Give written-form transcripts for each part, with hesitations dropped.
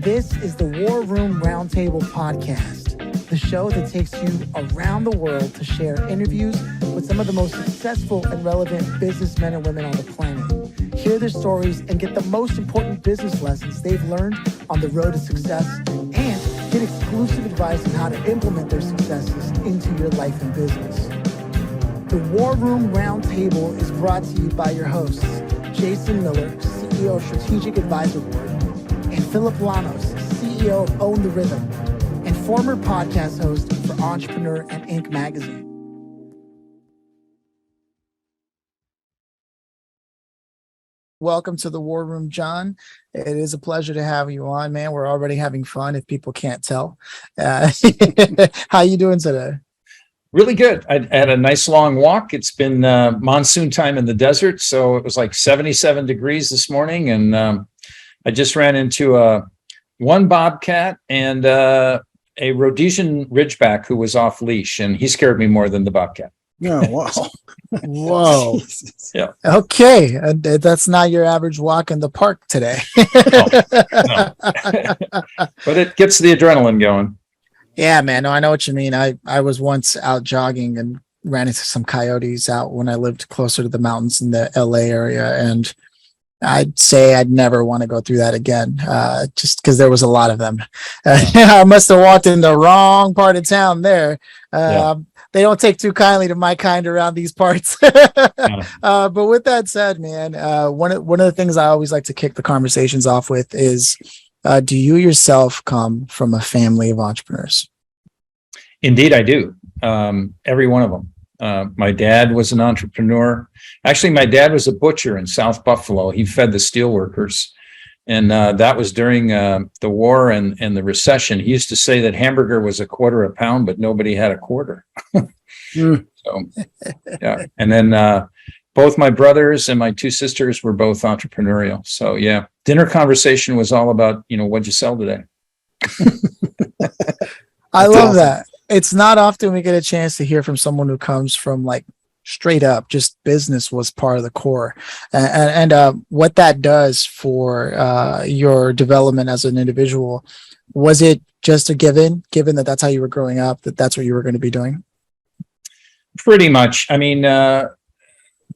This is the War Room Roundtable podcast, the show that takes you around the world to share interviews with some of the most successful and relevant businessmen and women on the planet. Hear their stories and get the most important business lessons they've learned on the road to success, and get exclusive advice on how to implement their successes into your life and business. The War Room Roundtable is brought to you by your hosts, Jason Miller, CEO of Strategic Advisor Board, and Phillip Lanos, CEO of Own the Rhythm, and former podcast host for Entrepreneur and Inc. magazine. Welcome to the War Room, John. It is a pleasure to have you on, man. We're already having fun if people can't tell. How you doing today? Really good. I had a nice long walk. It's been monsoon time in the desert, so it was like 77 degrees this morning, and I just ran into one bobcat and a Rhodesian Ridgeback who was off leash, and he scared me more than the bobcat. Oh, wow. Whoa. Yeah. Okay. That's not your average walk in the park today. No. But it gets the adrenaline going. Yeah, man. No, I know what you mean. I was once out jogging and ran into some coyotes out when I lived closer to the mountains in the LA area. And I'd say I'd never want to go through that again, just because there was a lot of them. I must have walked in the wrong part of town there. They don't take too kindly to my kind around these parts. But with that said, man, one of the things I always like to kick the conversations off with is, do you yourself come from a family of entrepreneurs? Indeed, I do. Every one of them. My dad was an entrepreneur. Actually, my dad was a butcher in South Buffalo. He fed the steelworkers. And that was during the war and the recession. He used to say that hamburger was $0.25 a pound, but nobody had a quarter. So, yeah. And then both my brothers and my two sisters were both entrepreneurial. So, yeah, dinner conversation was all about, what'd you sell today? I love that. It's not often we get a chance to hear from someone who comes from like straight up just business was part of the core, and what that does for your development as an individual. Was it just a given that that's how you were growing up, that that's what you were going to be doing? Pretty much. I mean,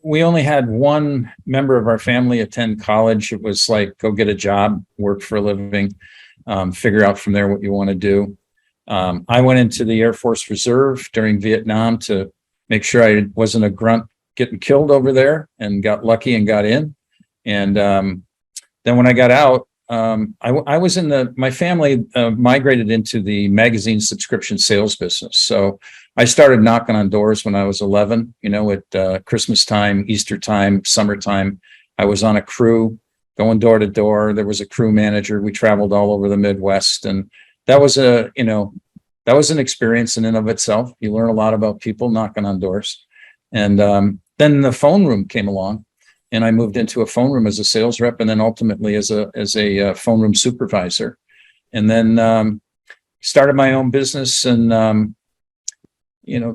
we only had one member of our family attend college. It was like, go get a job, work for a living, figure out from there what you want to do. I went into the Air Force Reserve during Vietnam to make sure I wasn't a grunt getting killed over there, and got lucky and got in. And then when I got out, I was in my family migrated into the magazine subscription sales business. So I started knocking on doors when I was 11, at Christmas time, Easter time, summertime. I was on a crew going door to door. There was a crew manager. We traveled all over the Midwest, and that was that was an experience in and of itself. You learn a lot about people knocking on doors. And then the phone room came along, and I moved into a phone room as a sales rep, and then ultimately as a phone room supervisor. And then started my own business and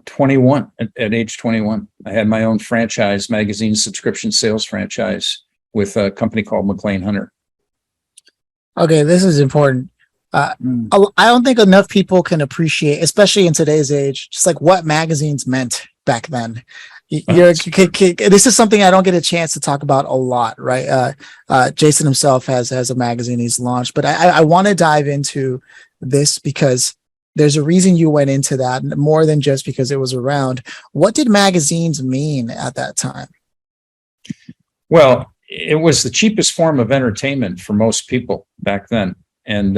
21 at age 21. I had my own franchise, magazine subscription sales franchise with a company called McLean Hunter. Okay, this is important. I don't think enough people can appreciate, especially in today's age, just like what magazines meant back then. This is something I don't get a chance to talk about a lot, right? Jason himself has a magazine he's launched, but I want to dive into this because there's a reason you went into that, more than just because it was around. What did magazines mean at that time? Well, it was the cheapest form of entertainment for most people back then. And,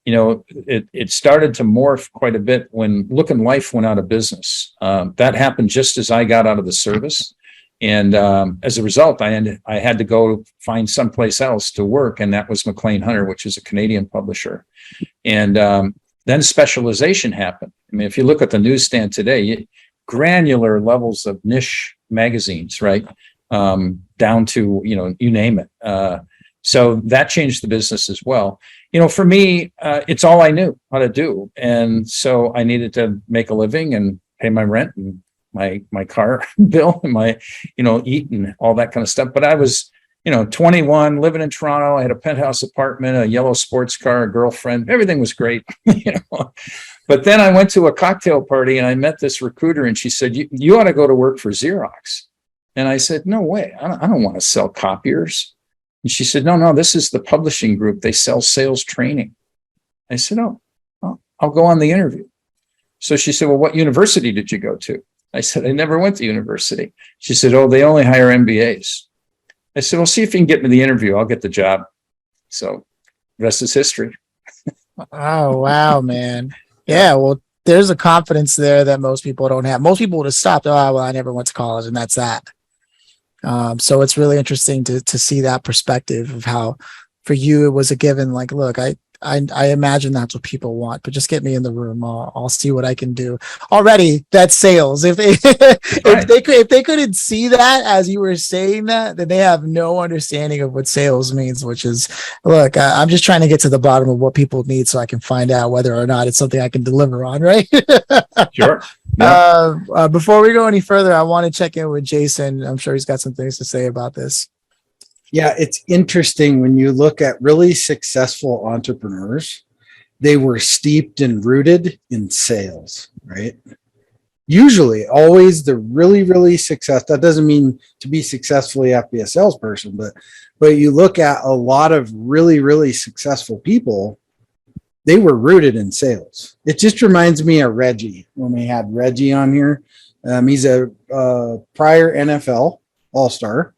it started to morph quite a bit when Look and Life went out of business. That happened just as I got out of the service. And as a result, I had to go find someplace else to work. And that was McLean Hunter, which is a Canadian publisher. And then specialization happened. I mean, if you look at the newsstand today, granular levels of niche magazines, right? Down to, you name it. So that changed the business as well. For me, it's all I knew how to do. And so I needed to make a living and pay my rent and my car bill and my, eat and all that kind of stuff. But I was 21, living in Toronto. I had a penthouse apartment, a yellow sports car, a girlfriend. Everything was great, But then I went to a cocktail party and I met this recruiter, and she said, you ought to go to work for Xerox. And I said, no way. I don't want to sell copiers. And she said, no, this is the publishing group. They sell sales training. I said, I'll go on the interview. So she said, well, what university did you go to? I said, I never went to university. She said, oh, they only hire MBAs. I said, well, see if you can get me the interview. I'll get the job. So the rest is history. Oh, wow, man. Yeah, well, there's a confidence there that most people don't have. Most people would have stopped. Oh, well, I never went to college, and that's that. So it's really interesting to see that perspective of how, for you, it was a given. Like, look, I imagine that's what people want, but just get me in the room. I'll see what I can do. Already, that's sales. If they if they couldn't see that as you were saying that, then they have no understanding of what sales means. Which is, look, I'm just trying to get to the bottom of what people need, so I can find out whether or not it's something I can deliver on. Right? Sure. Yeah. Before we go any further, I want to check in with Jason. I'm sure he's got some things to say about this. Yeah, it's interesting when you look at really successful entrepreneurs, they were steeped and rooted in sales, right? Usually, always the really, really success. That doesn't mean to be successful, you have to be a salesperson, but you look at a lot of really, really successful people, they were rooted in sales. It just reminds me of Reggie when we had Reggie on here. He's a prior NFL All-Star.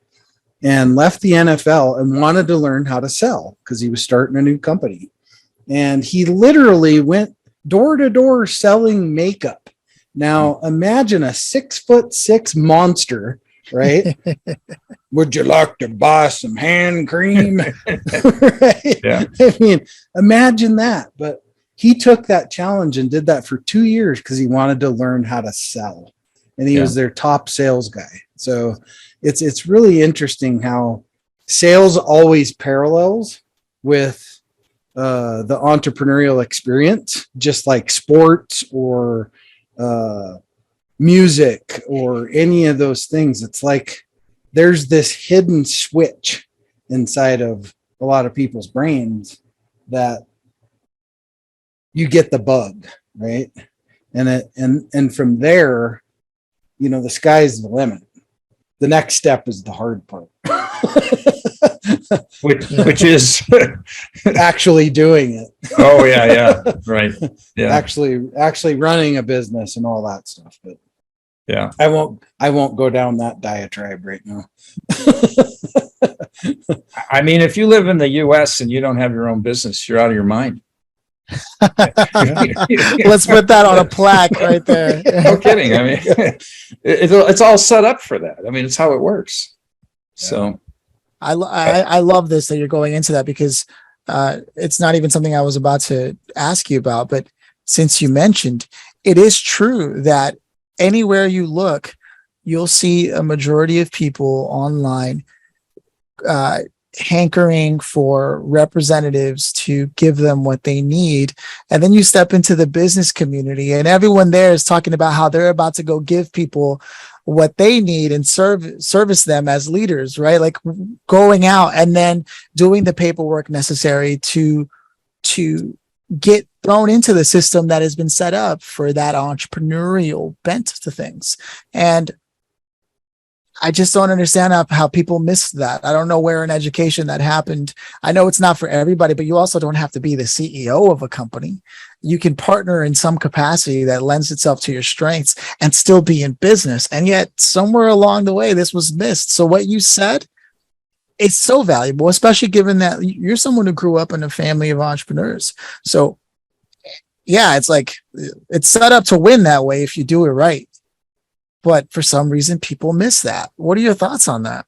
And left the NFL and wanted to learn how to sell because he was starting a new company. And he literally went door to door selling makeup. Now imagine a 6'6" monster, right? Would you like to buy some hand cream? Right? Yeah. I mean, imagine that. But he took that challenge and did that for 2 years because he wanted to learn how to sell. And he was their top sales guy. So it's really interesting how sales always parallels with the entrepreneurial experience, just like sports or music or any of those things. It's like there's this hidden switch inside of a lot of people's brains that you get the bug, right? And from there, the sky's the limit. The next step is the hard part, which is actually doing it. Oh yeah, right. Yeah, actually running a business and all that stuff. But yeah, I won't go down that diatribe right now. I mean, if you live in the U.S. and you don't have your own business, you're out of your mind. Let's put that on a plaque right there. No kidding. I mean, it's all set up for that. I mean, it's how it works. So I love this that you're going into that, because it's not even something I was about to ask you about, but since you mentioned, it is true that anywhere you look, you'll see a majority of people online hankering for representatives to give them what they need. And then you step into the business community and everyone there is talking about how they're about to go give people what they need and service them as leaders, right? Like going out and then doing the paperwork necessary to get thrown into the system that has been set up for that entrepreneurial bent to things. And I just don't understand how people miss that. I don't know where in education that happened. I know it's not for everybody, but you also don't have to be the CEO of a company. You can partner in some capacity that lends itself to your strengths and still be in business. And yet somewhere along the way, this was missed. So what you said, it's so valuable, especially given that you're someone who grew up in a family of entrepreneurs. So yeah, it's like, it's set up to win that way if you do it right. But for some reason, people miss that. What are your thoughts on that?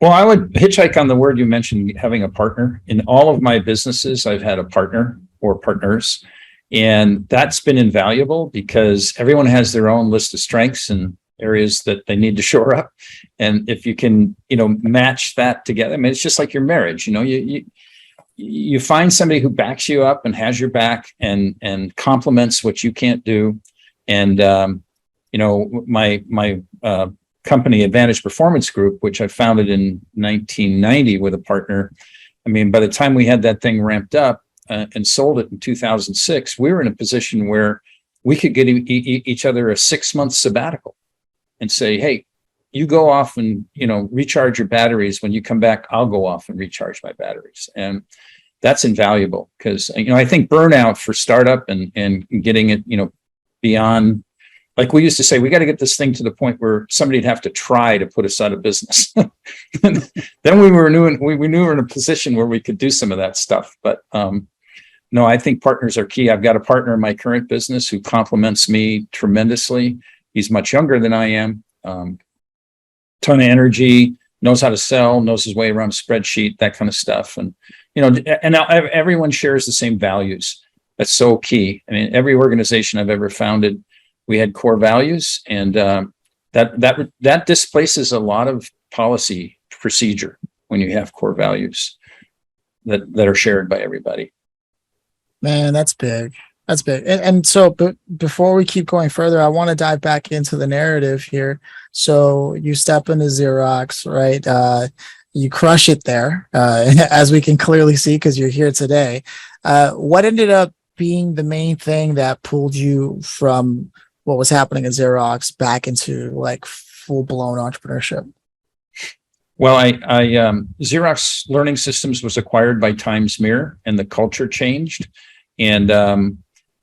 Well, I would hitchhike on the word you mentioned, having a partner. In all of my businesses, I've had a partner or partners, and that's been invaluable because everyone has their own list of strengths and areas that they need to shore up. And if you can, match that together, I mean, it's just like your marriage. You find somebody who backs you up and has your back and complements what you can't do. And my company, Advantage Performance Group, which I founded in 1990 with a partner. I mean, by the time we had that thing ramped up and sold it in 2006, we were in a position where we could get each other a 6-month sabbatical and say, hey, you go off and, recharge your batteries. When you come back, I'll go off and recharge my batteries. And that's invaluable because, I think burnout for startup and getting it, beyond, like we used to say, we got to get this thing to the point where somebody'd have to try to put us out of business. Then we knew we were in a position where we could do some of that stuff. But no, I think partners are key. I've got a partner in my current business who compliments me tremendously. He's much younger than I am. Ton of energy, knows how to sell, knows his way around a spreadsheet, that kind of stuff. And, and now everyone shares the same values. That's so key. I mean, every organization I've ever founded, we had core values, and that displaces a lot of policy procedure when you have core values that are shared by everybody. Man, that's big. That's big. And so, but before we keep going further, I want to dive back into the narrative here. So you step into Xerox, right? You crush it there, as we can clearly see, because you're here today. What ended up being the main thing that pulled you from what was happening at Xerox back into like full-blown entrepreneurship? Well, Xerox Learning Systems was acquired by Times Mirror, and the culture changed. And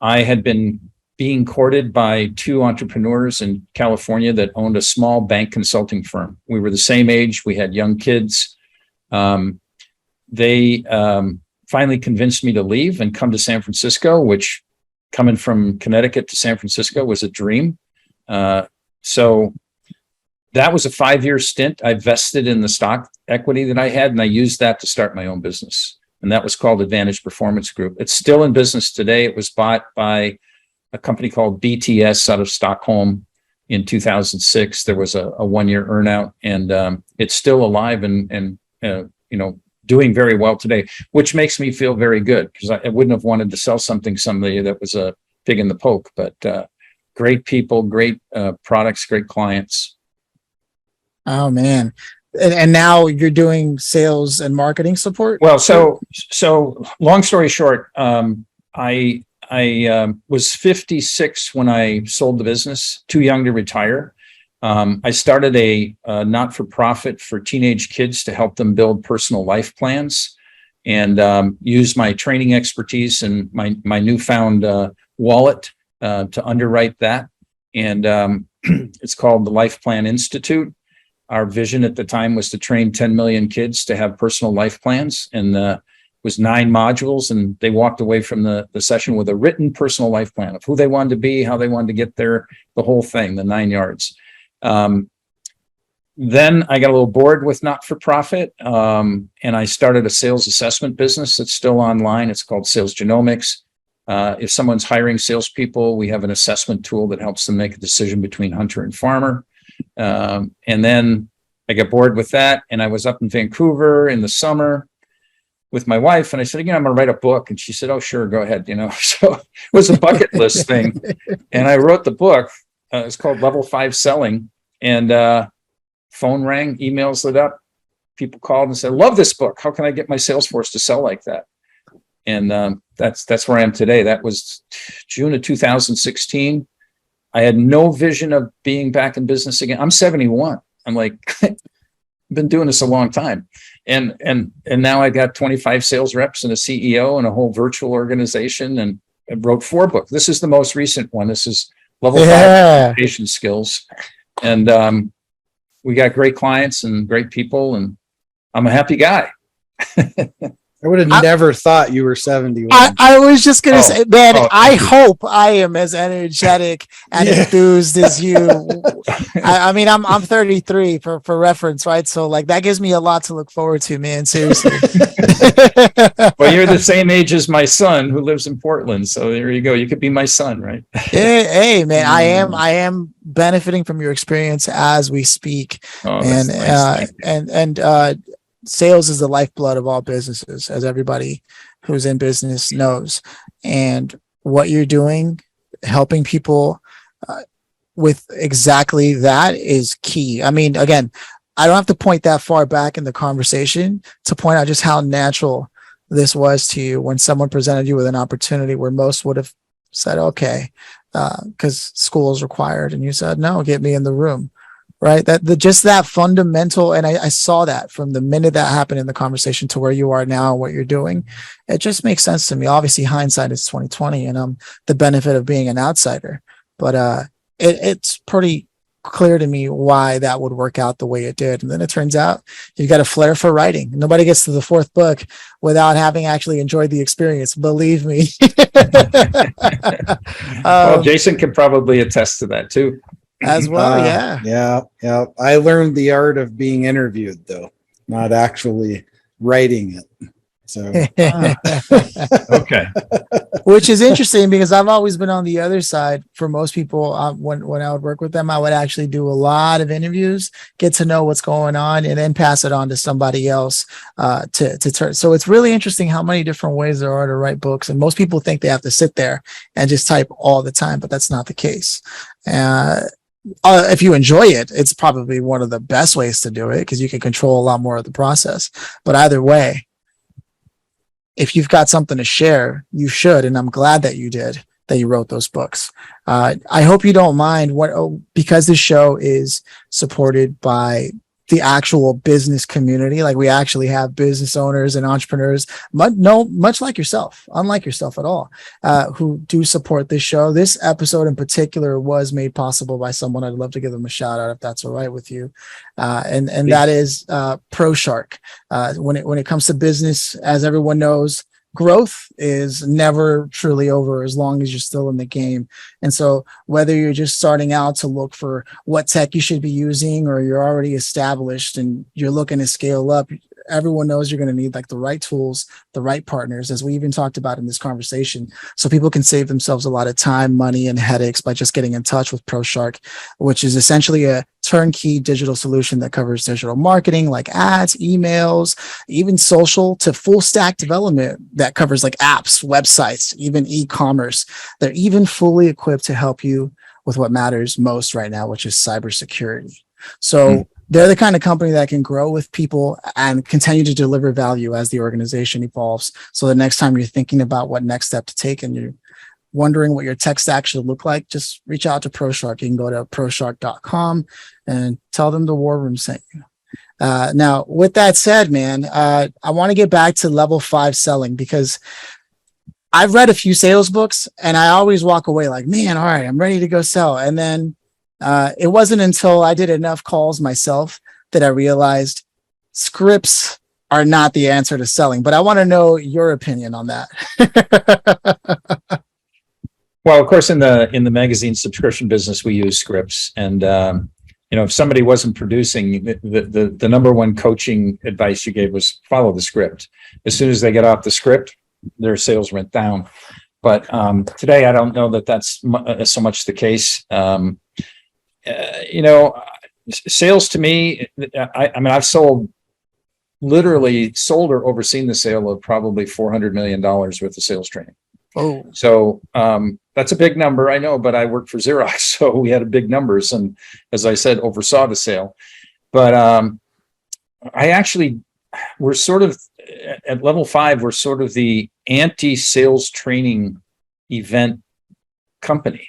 I had been being courted by 2 entrepreneurs in California that owned a small bank consulting firm. We were the same age. We had young kids. They finally convinced me to leave and come to San Francisco, which, coming from Connecticut to San Francisco, was a dream. So that was a 5-year stint. I vested in the stock equity that I had, and I used that to start my own business. And that was called Advantage Performance Group. It's still in business today. It was bought by a company called BTS out of Stockholm in 2006. There was a 1-year earnout, and it's still alive and doing very well today, which makes me feel very good, because I wouldn't have wanted to sell something someday that was a pig in the poke. But great people, great products, great clients. Oh man. And now you're doing sales and marketing support? Well, so long story short, I was 56 when I sold the business, too young to retire. I started a not-for-profit for teenage kids to help them build personal life plans, and use my training expertise and my newfound wallet to underwrite that. And it's called the Life Plan Institute. Our vision at the time was to train 10 million kids to have personal life plans, and it was 9 modules, and they walked away from the session with a written personal life plan of who they wanted to be, how they wanted to get there, the whole thing, the 9 yards. Then I got a little bored with not-for-profit, and I started a sales assessment business that's still online. It's called Sales Genomics. If someone's hiring salespeople, we have an assessment tool that helps them make a decision between hunter and farmer. And then I got bored with that, and I was up in Vancouver in the summer with my wife, and I said, I'm going to write a book. And she said, oh, sure, go ahead. So it was a bucket list thing. And I wrote the book. It's called Level 5 Selling. And phone rang, emails lit up. People called and said, love this book. How can I get my sales force to sell like that? And that's where I am today. That was June of 2016. I had no vision of being back in business again. I'm 71. I'm like, I've been doing this a long time. And now I got 25 sales reps and a CEO and a whole virtual organization, and I wrote 4 books. This is the most recent one. This is Level 5 Communication Skills. And we got great clients and great people, and I'm a happy guy. I would have never thought you were 71. I was just going to say, man, I hope I am as energetic and enthused as you. I mean, I'm 33 for reference, right? So like that gives me a lot to look forward to, man. Seriously. Well, you're the same age as my son who lives in Portland. So there you go. You could be my son, right? Hey, man, I am benefiting from your experience as we speak. Oh, and nice. and sales is the lifeblood of all businesses, as everybody who's in business knows. And what you're doing, helping people with exactly that is key. I mean, again, I don't have to point that far back in the conversation to point out just how natural this was to you when someone presented you with an opportunity where most would have said, okay, because school is required. And you said, no, get me in the room. Right. Just that fundamental. And I saw that from the minute that happened in the conversation to where you are now, what you're doing. It just makes sense to me. Obviously, hindsight is 2020 and the benefit of being an outsider. But it's pretty clear to me why that would work out the way it did. And then it turns out you've got a flair for writing. Nobody gets to the fourth book without having actually enjoyed the experience. Believe me. Well, Jason can probably attest to that too. As well. Yeah. I learned the art of being interviewed, though, not actually writing it. So, okay. Which is interesting because I've always been on the other side. For most people, when I would work with them, I would actually do a lot of interviews, get to know what's going on, and then pass it on to somebody else to turn. So it's really interesting how many different ways there are to write books. And most people think they have to sit there and just type all the time, but that's not the case. If you enjoy it, it's probably one of the best ways to do it because you can control a lot more of the process. But either way, if you've got something to share, you should. And I'm glad that you did, that you wrote those books. I hope you don't mind because this show is supported by the actual business community. Like we actually have business owners and entrepreneurs, much like yourself, unlike yourself at all, who do support this show. This episode in particular was made possible by someone. I'd love to give them a shout out if that's all right with you. And that is ProShark. When it comes to business, as everyone knows, growth is never truly over as long as you're still in the game. And so whether you're just starting out to look for what tech you should be using, or you're already established and you're looking to scale up, everyone knows you're going to need like the right tools, the right partners, as we even talked about in this conversation, so people can save themselves a lot of time, money, and headaches by just getting in touch with ProShark, which is essentially a turnkey digital solution that covers digital marketing like ads, emails, even social, to full stack development that covers like apps, websites, even e-commerce. They're even fully equipped to help you with what matters most right now, which is cybersecurity. So they're the kind of company that can grow with people and continue to deliver value as the organization evolves. So the next time you're thinking about what next step to take and you're wondering what your tech stack should look like, just reach out to ProShark. You can go to proshark.com and tell them the War Room sent you. Now, with that said, man, I want to get back to level 5 selling, because I've read a few sales books and I always walk away like, man, all right, I'm ready to go sell. And then it wasn't until I did enough calls myself that I realized scripts are not the answer to selling. But I want to know your opinion on that. Well, of course, in the magazine subscription business, we use scripts. And if somebody wasn't producing, the number one coaching advice you gave was follow the script. As soon as they get off the script, their sales went down. But today, I don't know that that's so much the case. Sales to me, I've literally sold or overseen the sale of probably $400 million worth of sales training. Oh, so that's a big number, I know, but I worked for Xerox, so we had big numbers, and as I said, oversaw the sale. But we're sort of at level 5. We're sort of the anti-sales training event company,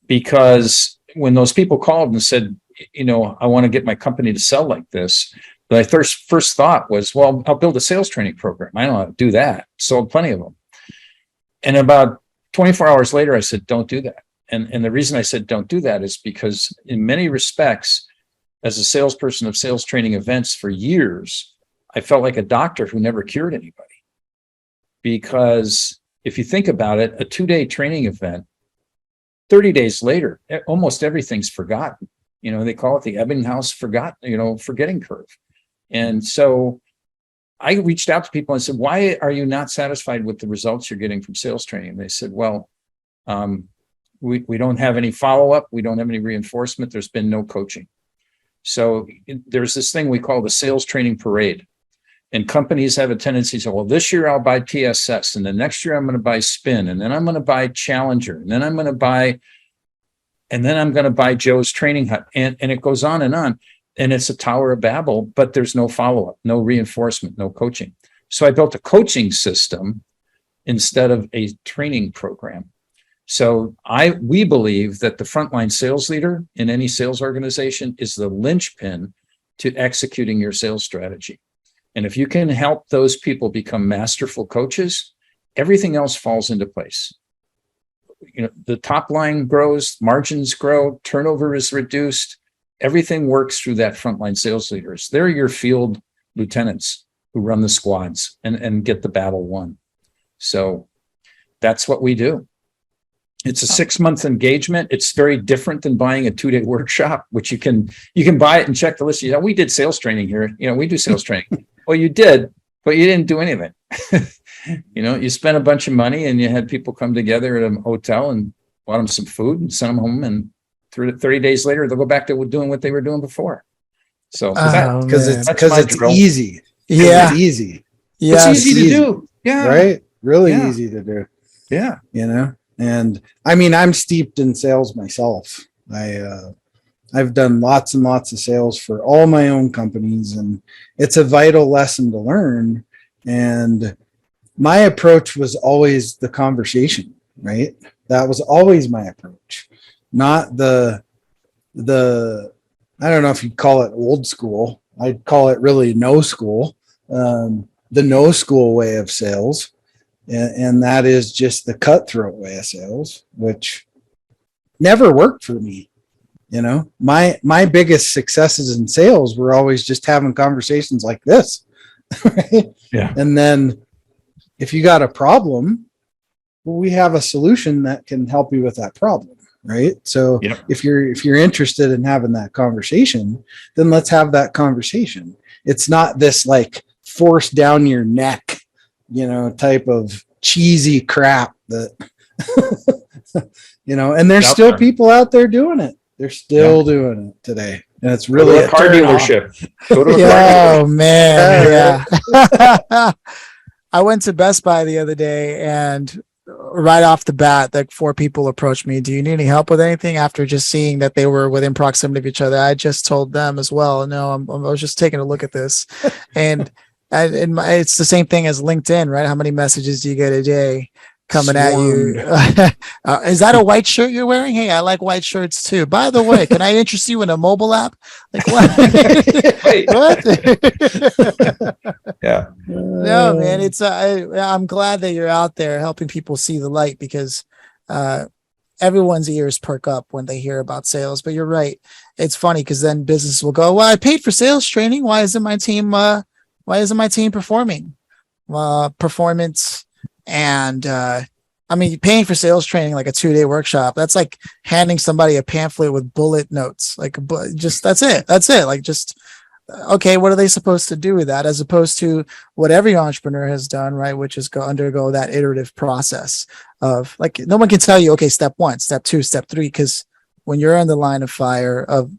because when those people called and said, I want to get my company to sell like this, my first thought was, well, I'll build a sales training program. I know how to do that. Sold plenty of them. And about 24 hours later, I said, don't do that. And the reason I said don't do that is because in many respects, as a salesperson of sales training events for years, I felt like a doctor who never cured anybody. Because if you think about it, a 2-day training event, 30 days later, almost everything's forgotten. They call it the Ebbinghaus forgetting curve. And so I reached out to people and said, why are you not satisfied with the results you're getting from sales training? And they said, well, we don't have any follow-up. We don't have any reinforcement. There's been no coaching. So there's this thing we call the sales training parade. And companies have a tendency to say, well, this year I'll buy TSS, and the next year I'm going to buy Spin, and then I'm going to buy Challenger, and then I'm going to buy, And then I'm going to buy Joe's training hut. And it goes on. And it's a Tower of Babel, but there's no follow-up, no reinforcement, no coaching. So I built a coaching system instead of a training program. So we believe that the frontline sales leader in any sales organization is the linchpin to executing your sales strategy. And if you can help those people become masterful coaches, everything else falls into place. The top line grows, margins grow, turnover is reduced. Everything works through that frontline sales leaders. They're your field lieutenants who run the squads and get the battle won. So that's what we do. It's a 6-month engagement. It's very different than buying a 2-day workshop, which you can buy it and check the list. We did sales training here. We do sales training. Well, you did, but you didn't do anything. You spent a bunch of money and you had people come together at a hotel and bought them some food and sent them home. And 30 days later, they'll go back to doing what they were doing before. So because it's easy. Yeah. It's easy. Yeah. It's easy to do. Yeah. Right. Really easy to do. Yeah. And I mean, I'm steeped in sales myself. I've done lots and lots of sales for all my own companies, and it's a vital lesson to learn. And my approach was always the conversation, right? That was always my approach, not the I don't know if you'd call it old school. I'd call it really no school, the no school way of sales. And that is just the cutthroat way of sales, which never worked for me. My biggest successes in sales were always just having conversations like this. Right? Yeah. And then if you got a problem, well, we have a solution that can help you with that problem. Right. So if you're interested in having that conversation, then let's have that conversation. It's not this like forced down your neck, type of cheesy crap that, and there's still people out there doing it. They're still doing it today. And it's really a car dealership. Oh man. Yeah. I went to Best Buy the other day and right off the bat, like 4 people approached me. Do you need any help with anything? After just seeing that they were within proximity of each other, I just told them as well. No, I was just taking a look at this, and it's the same thing as LinkedIn, right? How many messages do you get a day coming at you? Is that a white shirt you're wearing? Hey, I like white shirts too. By the way, can I interest you in a mobile app? Like what? Wait. What? Yeah. No, man. It's I'm glad that you're out there helping people see the light, because everyone's ears perk up when they hear about sales. But you're right. It's funny because then businesses will go, well, I paid for sales training. Why isn't my team performing? Performance and paying for sales training, like a 2-day workshop, that's like handing somebody a pamphlet with bullet notes. Like just that's it. Like just okay, what are they supposed to do with that? As opposed to what every entrepreneur has done, right? Which is undergo that iterative process of like, no one can tell you, okay, step 1, step 2, step 3, because when you're in the line of fire of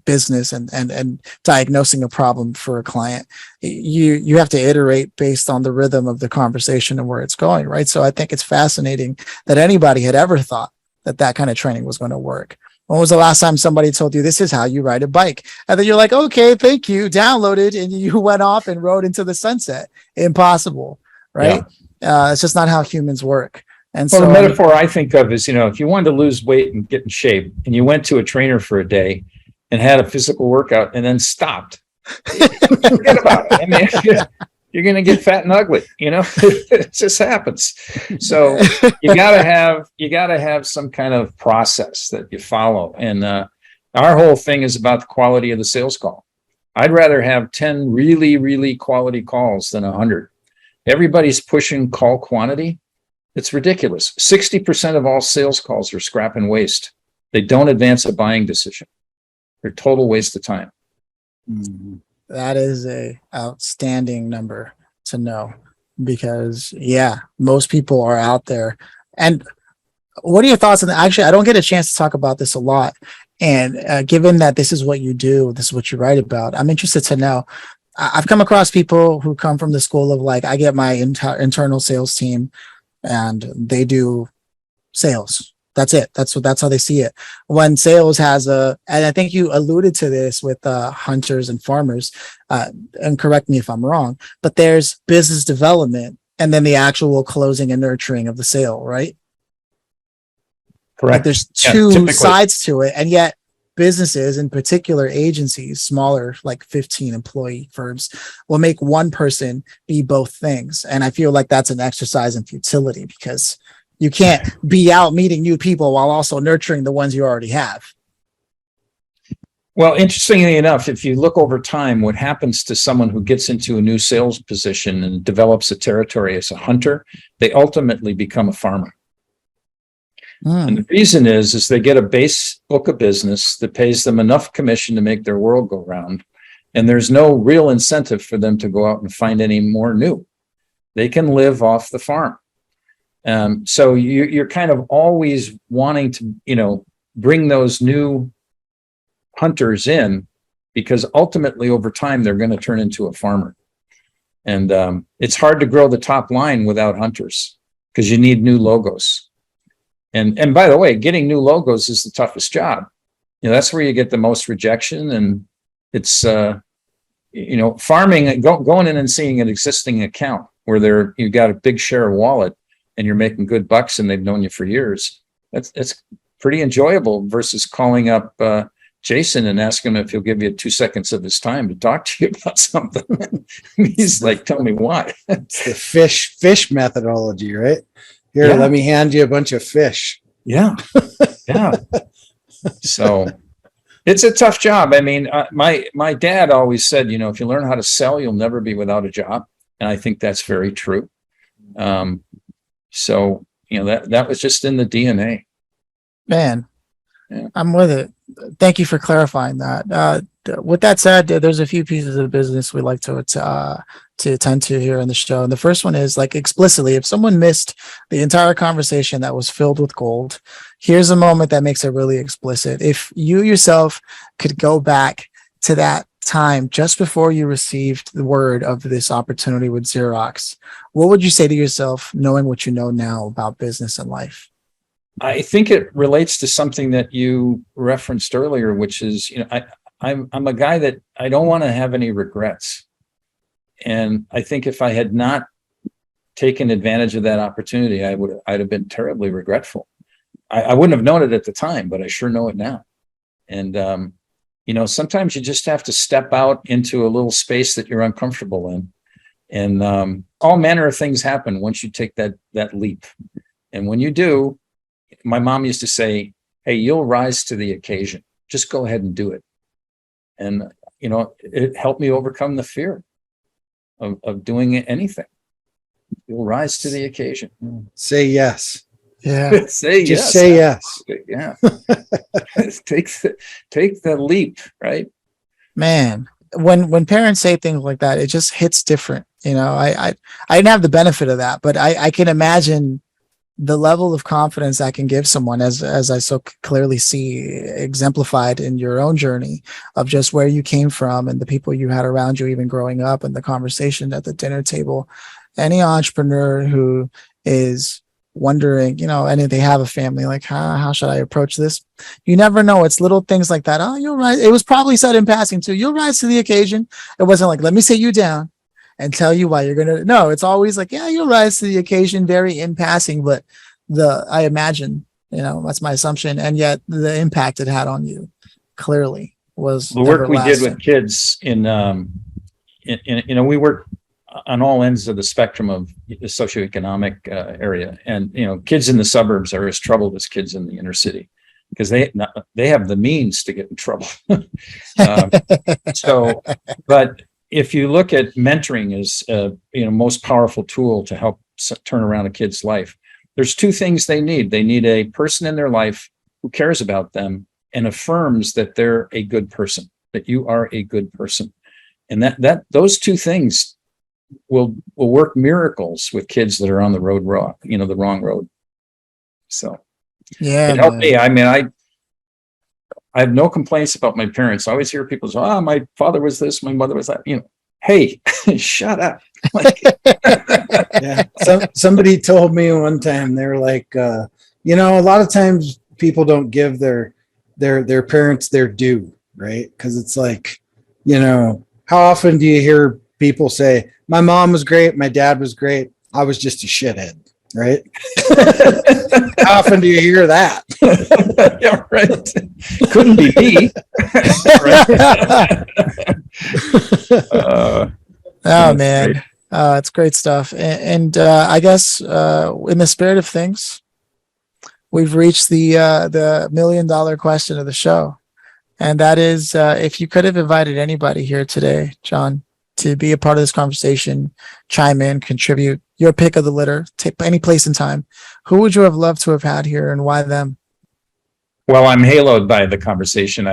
business and diagnosing a problem for a client, you have to iterate based on the rhythm of the conversation and where it's going, right? So I think it's fascinating that anybody had ever thought that kind of training was going to work. When was the last time somebody told you this is how you ride a bike? And then you're like, okay, thank you, downloaded, and you went off and rode into the sunset. Impossible, right? It's just not how humans work. And so the metaphor I think of is, if you wanted to lose weight and get in shape and you went to a trainer for a day and had a physical workout and then stopped, forget about it. I mean, you're going to get fat and ugly, it just happens. So you gotta have some kind of process that you follow. And our whole thing is about the quality of the sales call. I'd rather have 10 really, really quality calls than 100. Everybody's pushing call quantity. It's ridiculous. 60% of all sales calls are scrap and waste. They don't advance a buying decision. They're total waste of time. Mm-hmm. That is a outstanding number to know, because most people are out there. And what are your thoughts on that? Actually, I don't get a chance to talk about this a lot. And given that this is what you do, this is what you write about, I'm interested to know. I've come across people who come from the school of like, I get my internal sales team and they do sales. That's it. That's how they see it. When sales has and I think you alluded to this with hunters and farmers, and correct me if I'm wrong, but there's business development and then the actual closing and nurturing of the sale, right? Correct. Like there's two sides to it, and yet businesses, in particular agencies, smaller, like 15 employee firms, will make one person be both things. And I feel like that's an exercise in futility, because you can't be out meeting new people while also nurturing the ones you already have. Well, interestingly enough, if you look over time, what happens to someone who gets into a new sales position and develops a territory as a hunter, they ultimately become a farmer. And the reason is they get a base book of business that pays them enough commission to make their world go round. And there's no real incentive for them to go out and find any more new. They can live off the farm. So you're kind of always wanting to, bring those new hunters in, because ultimately over time, they're going to turn into a farmer. And it's hard to grow the top line without hunters, because you need new logos. And by the way, getting new logos is the toughest job. That's where you get the most rejection. And it's, farming, going in and seeing an existing account where you got a big share of wallet and you're making good bucks and they've known you for years. That's pretty enjoyable versus calling up Jason and asking him if he'll give you 2 seconds of his time to talk to you about something. He's like, tell me why. It's the fish methodology, right? Here, let me hand you a bunch of fish. Yeah. Yeah. So it's a tough job. I mean, my dad always said, if you learn how to sell, you'll never be without a job. And I think that's very true. So, that was just in the DNA. Man, I'm with it. Thank you for clarifying that. With that said, there's a few pieces of business we like to attend to here on the show. And the first one is, like, explicitly, if someone missed the entire conversation that was filled with gold, here's a moment that makes it really explicit. If you yourself could go back to that time just before you received the word of this opportunity with Xerox, what would you say to yourself, knowing what you know now about business and life? I think it relates to something that you referenced earlier, which is, I'm a guy that I don't want to have any regrets. And I think if I had not taken advantage of that opportunity, I'd have been terribly regretful. I wouldn't have known it at the time, but I sure know it now. And, sometimes you just have to step out into a little space that you're uncomfortable in. And all manner of things happen once you take that leap. And when you do, my mom used to say, hey, you'll rise to the occasion. Just go ahead and do it. And, it helped me overcome the fear of doing anything. You'll rise to the occasion. Say yes. Yeah. Say Just yes. say yes. Yeah. Take the leap, right? Man, when parents say things like that, it just hits different. I didn't have the benefit of that, but I can imagine the level of confidence that can give someone, as I so clearly see exemplified in your own journey of just where you came from and the people you had around you, even growing up, and the conversation at the dinner table. Any entrepreneur who is wondering, and if they have a family, like, how should I approach this? You never know. It's little things like that. Oh, you'll rise. It was probably said in passing too. You'll rise to the occasion. It wasn't like, let me sit you down and tell you why you're going to. No, it's always like, yeah, you'll rise to the occasion, very in passing. But I imagine, that's my assumption. And yet the impact it had on you clearly was the work we did with kids we work on all ends of the spectrum of the socioeconomic area. And, kids in the suburbs are as troubled as kids in the inner city, because they have the means to get in trouble. But if you look at mentoring as most powerful tool to help turn around a kid's life, there's two things they need. They need a person in their life who cares about them and affirms that they're a good person, that you are a good person. And that those two things will work miracles with kids that are on the road wrong, the wrong road. So it helped me. I mean, I have no complaints about my parents. I always hear people say, my father was this, my mother was that. Hey, shut up. Like, yeah. Somebody told me one time, they're like, you know, a lot of times people don't give their parents their due, right? Because it's like, you know, how often do you hear people say, my mom was great, my dad was great, I was just a shithead, right? How often do you hear that? Yeah, right. Couldn't be me. Oh man, it's great stuff. And I guess in the spirit of things, we've reached the $1 million question of the show, and that is, if you could have invited anybody here today, John, to be a part of this conversation, chime in, contribute, your pick of the litter, take any place in time, who would you have loved to have had here, and why them? Well, I'm haloed by the conversation.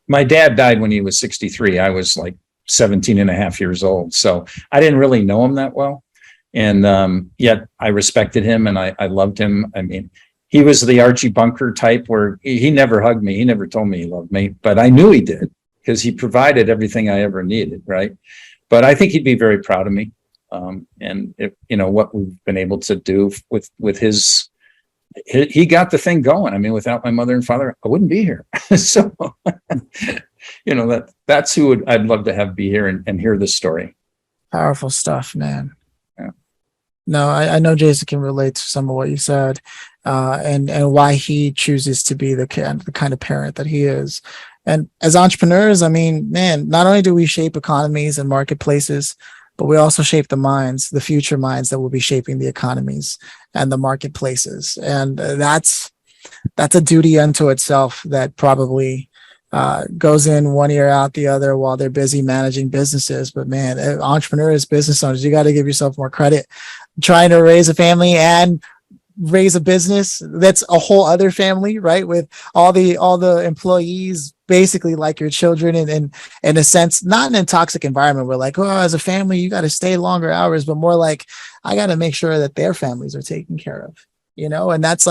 My dad died when he was 63. I was like 17 and a half years old. So I didn't really know him that well. And yet I respected him and I loved him. I mean, he was the Archie Bunker type where he never hugged me. He never told me he loved me, but I knew he did because he provided everything I ever needed. Right. But I think he'd be very proud of me. And if, you know, what we've been able to do with his, he got the thing going. I mean, without my mother and father, I wouldn't be here. So, you know, that's who I'd love to have be here and hear this story. Powerful stuff, man. Yeah. No, I know Jason can relate to some of what you said, and why he chooses to be the kind of parent that he is. And as entrepreneurs, I mean, man, not only do we shape economies and marketplaces, but we also shape the minds, the future minds that will be shaping the economies and the marketplaces. And that's a duty unto itself that probably goes in one ear out the other while they're busy managing businesses. But man, entrepreneurs, business owners, you got to give yourself more credit. Trying to raise a family and raise a business that's a whole other family, right? With all the employees basically like your children, and in a sense, not in a toxic environment where like, oh, as a family you got to stay longer hours, but more like I got to make sure that their families are taken care of, you know. And that's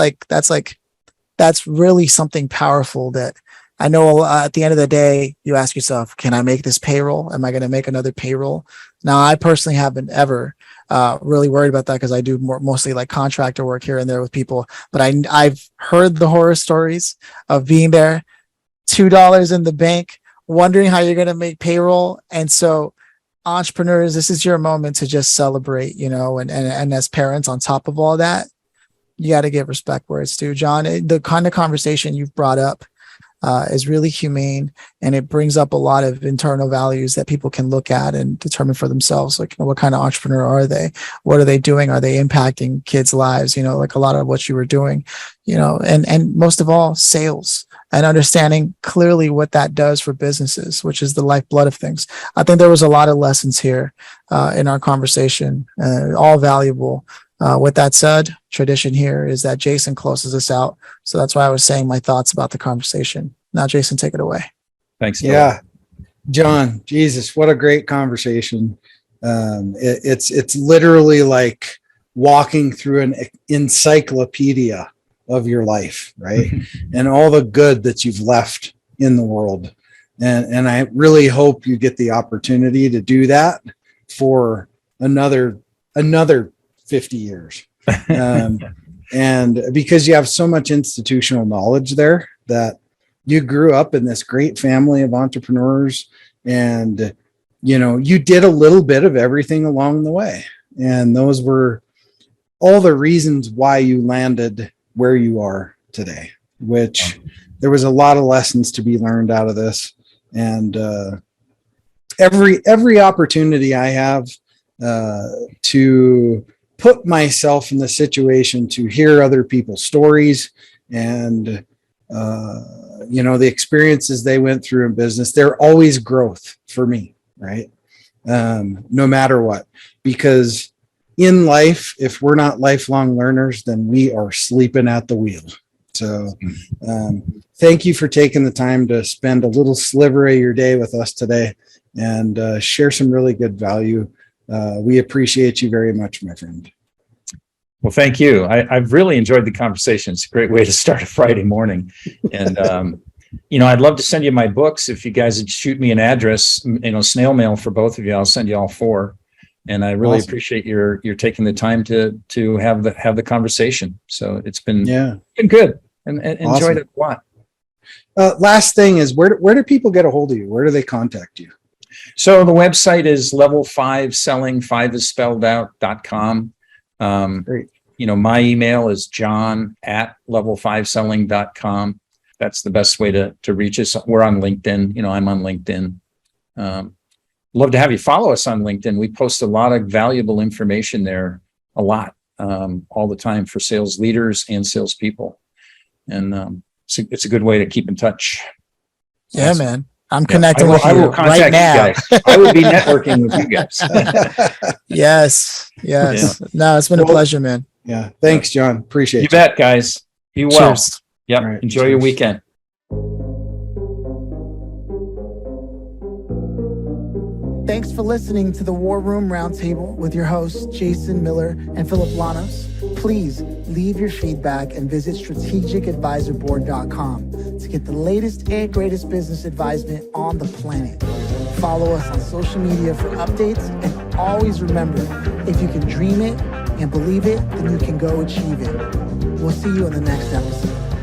really something powerful that I know at the end of the day, you ask yourself, can I make this payroll? Am I going to make another payroll? Now, I personally haven't ever really worried about that because I do mostly like contractor work here and there with people. But I've heard the horror stories of being there, $2 in the bank, wondering how you're going to make payroll. And so entrepreneurs, this is your moment to just celebrate, you know, and as parents on top of all that, you got to give respect where it's due. John, the kind of conversation you've brought up is really humane, and it brings up a lot of internal values that people can look at and determine for themselves, like, you know, what kind of entrepreneur are they? What are they doing? Are they impacting kids' lives? You know, like a lot of what you were doing, you know, and most of all, sales and understanding clearly what that does for businesses, which is the lifeblood of things. I think there was a lot of lessons here in our conversation, all valuable. With that said, tradition here is that Jason closes us out. So that's why I was saying my thoughts about the conversation. Now, Jason, take it away. Thanks. Yeah. John, Jesus, what a great conversation. It's literally like walking through an encyclopedia of your life, right? And all the good that you've left in the world. And I really hope you get the opportunity to do that for another 50 years. And because you have so much institutional knowledge there, that you grew up in this great family of entrepreneurs, and, you know, you did a little bit of everything along the way. And those were all the reasons why you landed where you are today, which there was a lot of lessons to be learned out of this. And every opportunity I have to put myself in the situation to hear other people's stories and, you know, the experiences they went through in business, they're always growth for me, right? No matter what, because in life, if we're not lifelong learners, then we are sleeping at the wheel. So thank you for taking the time to spend a little sliver of your day with us today and share some really good value. We appreciate you very much, my friend. Well, thank you. I've really enjoyed the conversation. It's a great way to start a Friday morning. And, you know, I'd love to send you my books. If you guys would shoot me an address, you know, snail mail for both of you, I'll send you all 4. And I really Awesome. appreciate your taking the time to have the conversation. So it's been Yeah. been good and enjoyed Awesome. it a lot. Last thing is where do people get a hold of you? Where do they contact you? So the website is level5selling, 5 is spelled out.com. Great. My email is john@level5selling.com. That's the best way to reach us. We're on LinkedIn. I'm on LinkedIn. Love to have you follow us on LinkedIn. We post a lot of valuable information there, a lot, all the time for sales leaders and salespeople. And it's a good way to keep in touch. Yeah, Awesome. man. I'm connecting with I you will contact right now. you guys. I will be networking with you guys. Yes. No, it's been a pleasure, man. Yeah. Thanks, John. Appreciate You it. bet, guys. Be well. Cheers. Yep. All right. Enjoy your Cheers. weekend. Thanks for listening to the War Room Roundtable with your hosts, Jason Miller and Phillip Lanos. Please leave your feedback and visit strategicadvisorboard.com to get the latest and greatest business advisement on the planet. Follow us on social media for updates, and always remember, if you can dream it and believe it, then you can go achieve it. We'll see you in the next episode.